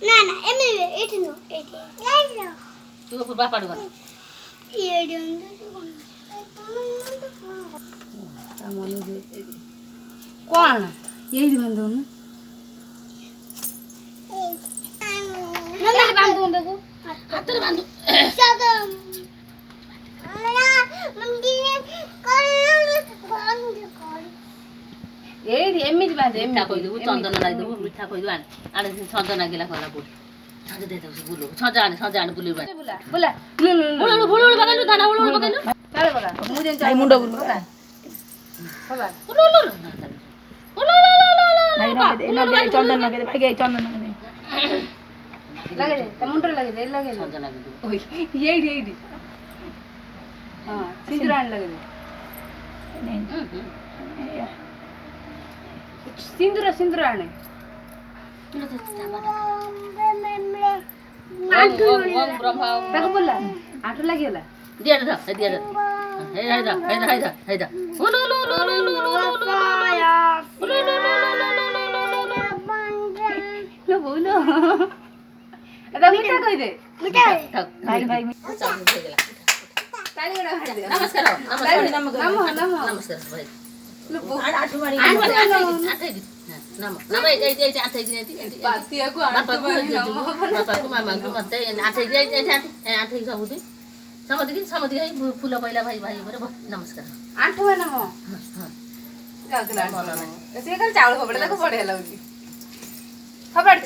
ନା ନା ଏମିତି ଏଠି ନୁହଁ ଏଠି ତୁ ପୂର୍ବା ପାଡୁ ଗଲା ଏଠି ତା ମନ କଣ ଏଇଠି ବାନ୍ଧୁନୁ ନା ବାନ୍ଧୁ ଦେଖୁ ହାତରେ ବାନ୍ଧୁ ଏଇଠି ଏମିତି ବାନ୍ଧେ ମିଠା କହିଦେବୁ ଚନ୍ଦନ ଲାଗିଦେବୁ ମିଠା କହିଦେବୁ ଆଣେ ସଜ ଲାଗିଲା କଲା ପୁଣି ସଜ ଦେଇଦେବୁ ସେ ବୁଲୁ ସଜ ଆଣେ ବୁଲିବୁ ବୁଲା ବୁଲା ହୁଳୁ ପକେଇଲୁ ଦାନା ହୁଳୁ ପକେଇଲୁ ଚାଲେ ବକା ମୁଁ ଯେମିତି ମୁଣ୍ଡ ବୁଲ ବକା ଚନ୍ଦନ ଲଗେଇ ଭାଇ ଚନ୍ଦନ ଲଗେଇ ତା ମୁଣ୍ଡରେ ଲଗେଇ ଲଗେଇ ସଜ ଲାଗିଦେବୁ ଏଇଠି ଏଇଠି ହଁ ସିନ୍ଦୁର ଆଣି ଲଗେଇ ସିନ୍ଦୁର ସିନ୍ଦୁର ଆଣେ ତାକୁ ବୋଲା ଆଣ୍ଠୁ ଲାଗିଗଲା ଦିଆଡ ହେଇଦା लो बोलो अदा मिठा कहि दे भाई भाई ताली गडा हाड दे नमस्कार भाई लो आठु मारी नम ए आठै दिन बातिया को आठु मारी बापा को मामा को मते आठै सबुदी समति फूल पहिला भाइ नमस्कार आठु में नमो से कल चावल खबड़े देखो बढ़िया लाଗୁଛି खबड़